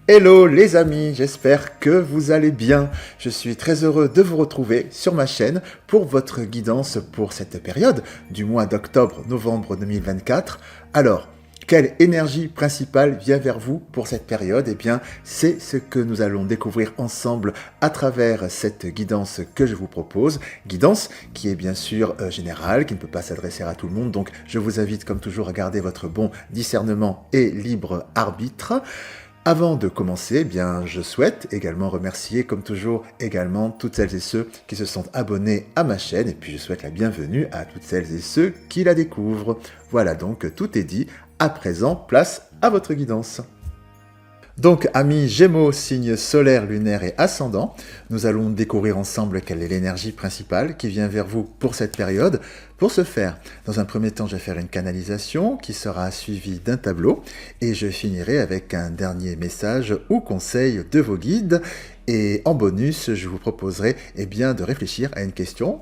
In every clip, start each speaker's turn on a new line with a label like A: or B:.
A: Hello les amis, j'espère que vous allez bien. Je suis très heureux de vous retrouver sur ma chaîne pour votre guidance pour cette période du mois d'octobre-novembre 2024. Alors, quelle énergie principale vient vers vous pour cette période? Eh bien, c'est ce que nous allons découvrir ensemble à travers cette guidance que je vous propose. Guidance qui est bien sûr générale, qui ne peut pas s'adresser à tout le monde. Donc, je vous invite comme toujours à garder votre bon discernement et libre arbitre. Avant de commencer, eh bien, je souhaite également remercier, comme toujours, également toutes celles et ceux qui se sont abonnés à ma chaîne, et puis je souhaite la bienvenue à toutes celles et ceux qui la découvrent. Voilà donc, tout est dit. À présent, place à votre guidance. Donc, amis Gémeaux, signes solaire, lunaire et ascendant, nous allons découvrir ensemble quelle est l'énergie principale qui vient vers vous pour cette période. Pour ce faire, dans un premier temps, je vais faire une canalisation qui sera suivie d'un tableau et je finirai avec un dernier message ou conseil de vos guides. Et en bonus, je vous proposerai bien, de réfléchir à une question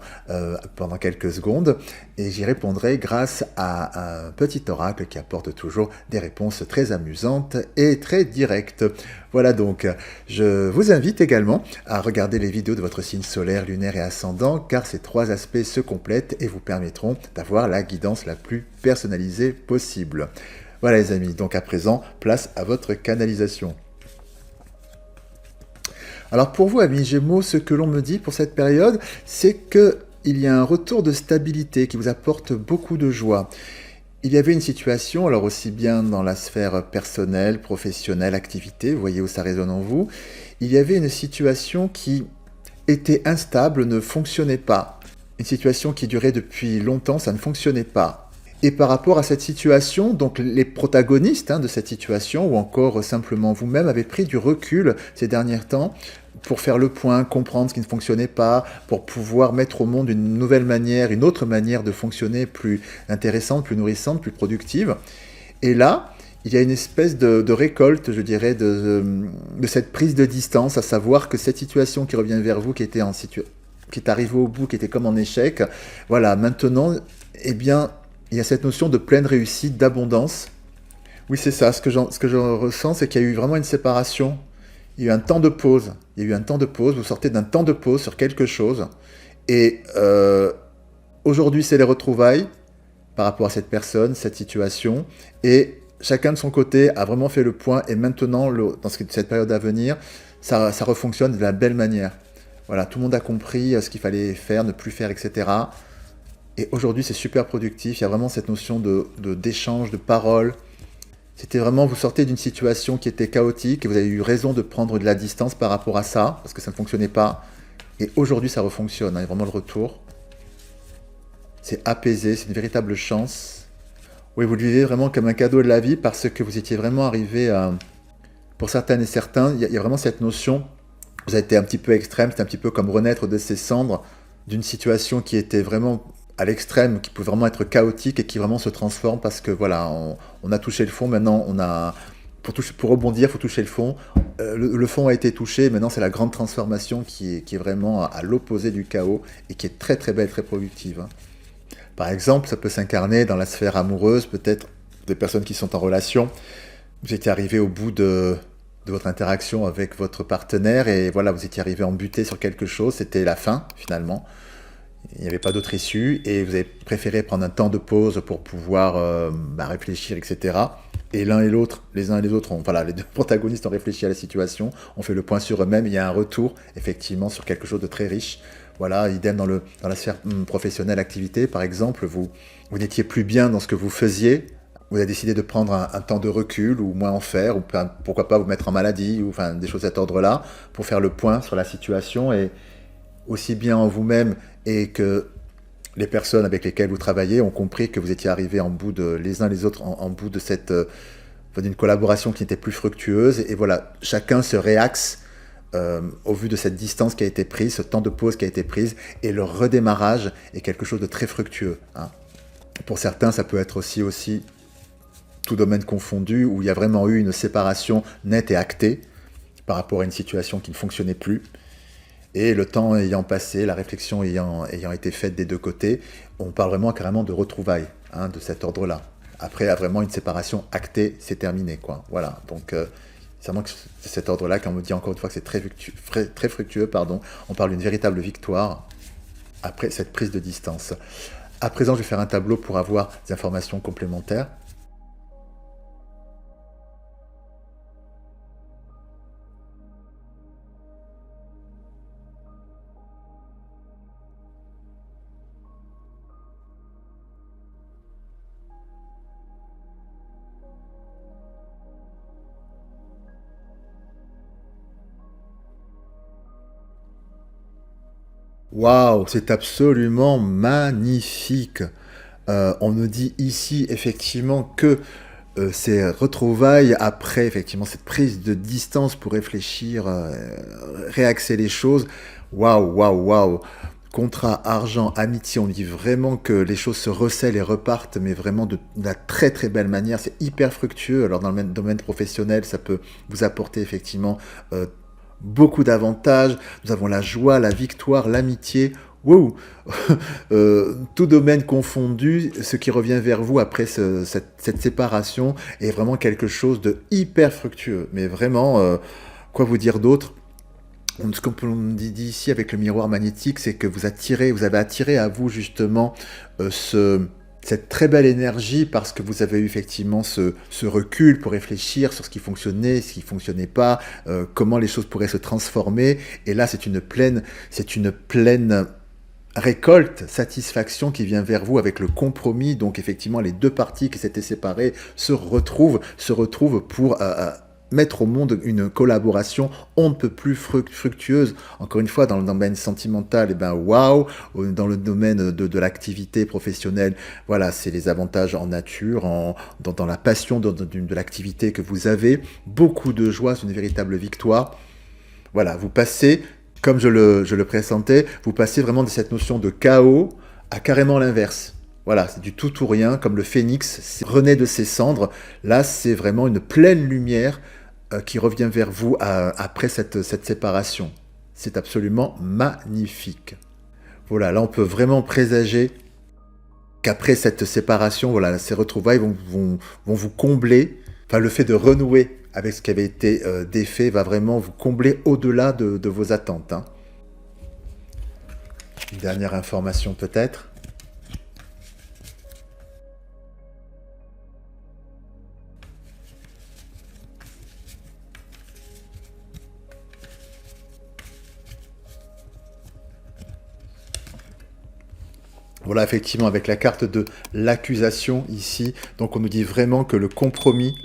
A: pendant quelques secondes et j'y répondrai grâce à un petit oracle qui apporte toujours des réponses très amusantes et très directes. Voilà donc, je vous invite également à regarder les vidéos de votre signe solaire, lunaire et ascendant car ces trois aspects se complètent et vous permettront d'avoir la guidance la plus personnalisée possible. Voilà les amis, donc à présent, place à votre canalisation. Alors pour vous, amis Gémeaux, ce que l'on me dit pour cette période, c'est qu'il y a un retour de stabilité qui vous apporte beaucoup de joie. Il y avait une situation, alors aussi bien dans la sphère personnelle, professionnelle, activité, vous voyez où ça résonne en vous, il y avait une situation qui était instable, ne fonctionnait pas. Une situation qui durait depuis longtemps, ça ne fonctionnait pas. Et par rapport à cette situation, donc les protagonistes de cette situation, ou encore simplement vous-même, avez pris du recul ces derniers temps pour faire le point, comprendre ce qui ne fonctionnait pas, pour pouvoir mettre au monde une nouvelle manière, une autre manière de fonctionner plus intéressante, plus nourrissante, plus productive. Et là, il y a une espèce de récolte, je dirais, de cette prise de distance, à savoir que cette situation qui revient vers vous, qui est arrivée au bout, qui était comme en échec, voilà, maintenant, eh bien, il y a cette notion de pleine réussite, d'abondance. Oui, c'est ça, ce que je ressens, c'est qu'il y a eu vraiment une séparation. Il y a eu un temps de pause. Il y a eu un temps de pause, vous sortez d'un temps de pause sur quelque chose. Et aujourd'hui, c'est les retrouvailles par rapport à cette personne, cette situation. Et chacun de son côté a vraiment fait le point. Et maintenant, dans cette période à venir, ça refonctionne de la belle manière. Voilà, tout le monde a compris ce qu'il fallait faire, ne plus faire, etc. Et aujourd'hui, c'est super productif. Il y a vraiment cette notion d'échange, de parole. C'était vraiment, vous sortez d'une situation qui était chaotique et vous avez eu raison de prendre de la distance par rapport à ça, parce que ça ne fonctionnait pas. Et aujourd'hui, ça refonctionne. Il y a vraiment le retour. C'est apaisé, c'est une véritable chance. Oui, vous le vivez vraiment comme un cadeau de la vie parce que vous étiez vraiment arrivé à... Pour certaines et certains, il y a vraiment cette notion. Vous avez été un petit peu extrême, c'est un petit peu comme renaître de ses cendres, d'une situation qui était vraiment à l'extrême, qui peut vraiment être chaotique et qui vraiment se transforme parce que voilà, on a touché le fond, maintenant on a... Pour rebondir, il faut toucher le fond. Le fond a été touché, maintenant c'est la grande transformation qui est vraiment à l'opposé du chaos et qui est très très belle, très productive. Par exemple, ça peut s'incarner dans la sphère amoureuse, peut-être des personnes qui sont en relation. Vous étiez arrivé au bout de votre interaction avec votre partenaire et voilà, vous étiez arrivé embuté sur quelque chose, c'était la fin finalement. Il n'y avait pas d'autre issue et vous avez préféré prendre un temps de pause pour pouvoir réfléchir, etc. Et l'un et l'autre, les uns et les autres, voilà, les deux protagonistes ont réfléchi à la situation, ont fait le point sur eux-mêmes. Il y a un retour, effectivement, sur quelque chose de très riche. Voilà, idem dans la sphère professionnelle, activité, par exemple, vous n'étiez plus bien dans ce que vous faisiez. Vous avez décidé de prendre un temps de recul ou moins en faire, ou pourquoi pas vous mettre en maladie, ou enfin des choses de cet ordre-là, pour faire le point sur la situation et aussi bien en vous-même et que les personnes avec lesquelles vous travaillez ont compris que vous étiez arrivés en bout les uns les autres en bout de d'une collaboration qui n'était plus fructueuse. Et voilà, chacun se réaxe au vu de cette distance qui a été prise, ce temps de pause qui a été prise, et le redémarrage est quelque chose de très fructueux. Pour certains, ça peut être aussi tout domaine confondu, où il y a vraiment eu une séparation nette et actée par rapport à une situation qui ne fonctionnait plus. Et le temps ayant passé, la réflexion ayant été faite des deux côtés, on parle vraiment carrément de retrouvailles de cet ordre-là. Après, il y a vraiment une séparation actée, c'est terminé, quoi. Voilà, donc C'est vraiment de cet ordre-là, quand on me dit encore une fois que c'est très fructueux, pardon, on parle d'une véritable victoire après cette prise de distance. À présent, je vais faire un tableau pour avoir des informations complémentaires. Waouh, c'est absolument magnifique. On nous dit ici effectivement que ces retrouvailles après effectivement cette prise de distance pour réfléchir, réaxer les choses. Waouh, waouh, waouh. Contrat, argent, amitié, on dit vraiment que les choses se recèlent et repartent, mais vraiment de la très très belle manière. C'est hyper fructueux. Alors dans le domaine professionnel, ça peut vous apporter effectivement beaucoup d'avantages. Nous avons la joie, la victoire, l'amitié. Wow. Tout domaine confondu, ce qui revient vers vous après cette séparation est vraiment quelque chose de hyper fructueux. Mais vraiment, quoi vous dire d'autre? Ce qu'on dit ici avec le miroir magnétique, c'est que vous avez attiré à vous justement cette très belle énergie parce que vous avez eu effectivement ce recul pour réfléchir sur ce qui fonctionnait, ce qui fonctionnait pas, comment les choses pourraient se transformer. Et là, c'est une pleine récolte, satisfaction qui vient vers vous avec le compromis. Donc effectivement, les deux parties qui s'étaient séparées se retrouvent pour mettre au monde une collaboration on ne peut plus fructueuse. Encore une fois, dans le domaine sentimental, eh ben waouh, dans le domaine de l'activité professionnelle, voilà, c'est les avantages en nature, dans la passion de l'activité que vous avez. Beaucoup de joie, c'est une véritable victoire. Voilà, vous passez, comme je le pressentais, vous passez vraiment de cette notion de chaos à carrément l'inverse. Voilà, c'est du tout ou rien, comme le phénix renaît de ses cendres. Là, c'est vraiment une pleine lumière qui revient vers vous après cette séparation. C'est absolument magnifique. Voilà, là, on peut vraiment présager qu'après cette séparation, voilà, ces retrouvailles vont vous combler. Enfin, le fait de renouer avec ce qui avait été défait va vraiment vous combler au-delà de vos attentes, hein. Une dernière information peut-être. Voilà, effectivement, avec la carte de l'accusation ici, donc on nous dit vraiment que le compromis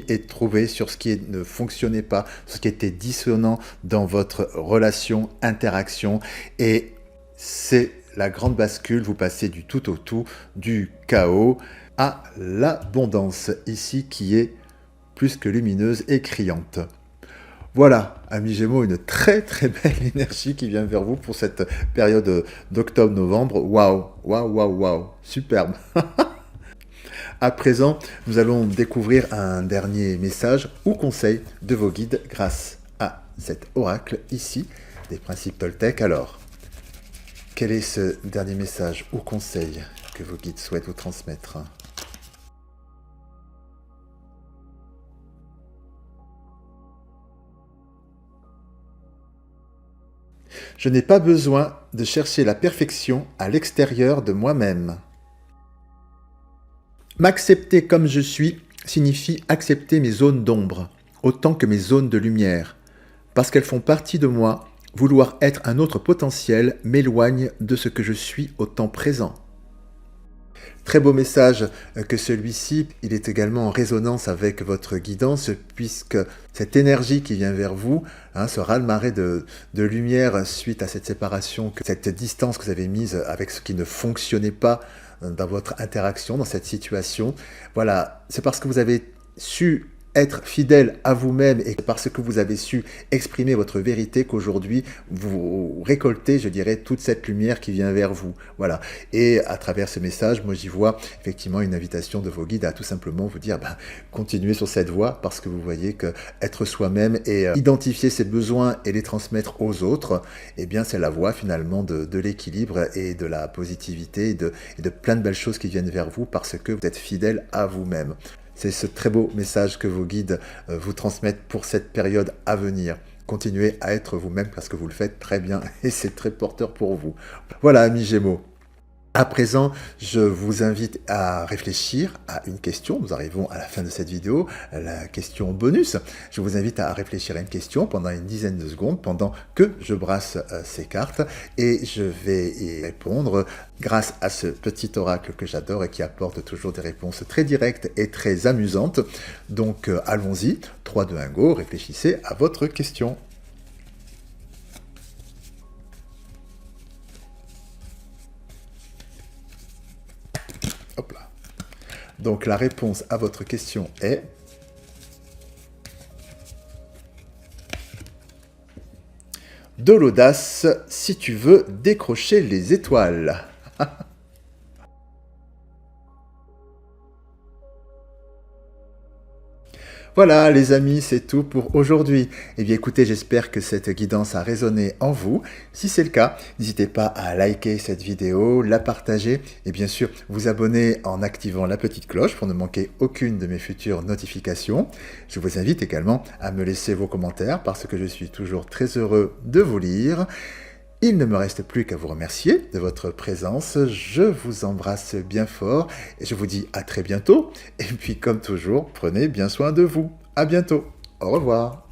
A: est trouvé sur ce qui ne fonctionnait pas, ce qui était dissonant dans votre relation, interaction, et c'est la grande bascule, vous passez du tout au tout, du chaos à l'abondance, ici qui est plus que lumineuse et criante. Voilà, amis Gémeaux, une très très belle énergie qui vient vers vous pour cette période d'octobre-novembre. Waouh, waouh, waouh, waouh, superbe. À présent, nous allons découvrir un dernier message ou conseil de vos guides grâce à cet oracle ici, des principes Toltec. Alors, quel est ce dernier message ou conseil que vos guides souhaitent vous transmettre ? Je n'ai pas besoin de chercher la perfection à l'extérieur de moi-même. M'accepter comme je suis signifie accepter mes zones d'ombre, autant que mes zones de lumière. Parce qu'elles font partie de moi, vouloir être un autre potentiel m'éloigne de ce que je suis au temps présent. Très beau message que celui-ci, il est également en résonance avec votre guidance, puisque cette énergie qui vient vers vous, ce raz-de-marée de lumière suite à cette séparation, cette distance que vous avez mise avec ce qui ne fonctionnait pas dans votre interaction, dans cette situation, voilà, c'est parce que vous avez su être fidèle à vous-même et parce que vous avez su exprimer votre vérité qu'aujourd'hui vous récoltez, je dirais, toute cette lumière qui vient vers vous. Voilà. Et à travers ce message, moi j'y vois effectivement une invitation de vos guides à tout simplement vous dire continuez sur cette voie parce que vous voyez que être soi-même et identifier ses besoins et les transmettre aux autres, eh bien c'est la voie finalement de l'équilibre et de la positivité et de plein de belles choses qui viennent vers vous parce que vous êtes fidèle à vous-même. C'est ce très beau message que vos guides vous transmettent pour cette période à venir. Continuez à être vous-même parce que vous le faites très bien et c'est très porteur pour vous. Voilà, amis Gémeaux. À présent, je vous invite à réfléchir à une question. Nous arrivons à la fin de cette vidéo, la question bonus. Je vous invite à réfléchir à une question pendant une dizaine de secondes, pendant que je brasse ces cartes, et je vais y répondre grâce à ce petit oracle que j'adore et qui apporte toujours des réponses très directes et très amusantes. Donc allons-y, 3, 2, 1, go, réfléchissez à votre question. Hop là. Donc la réponse à votre question est de l'audace si tu veux décrocher les étoiles. Voilà les amis, c'est tout pour aujourd'hui. Eh bien écoutez, j'espère que cette guidance a résonné en vous. Si c'est le cas, n'hésitez pas à liker cette vidéo, la partager et bien sûr vous abonner en activant la petite cloche pour ne manquer aucune de mes futures notifications. Je vous invite également à me laisser vos commentaires parce que je suis toujours très heureux de vous lire. Il ne me reste plus qu'à vous remercier de votre présence. Je vous embrasse bien fort et je vous dis à très bientôt. Et puis comme toujours, prenez bien soin de vous. À bientôt. Au revoir.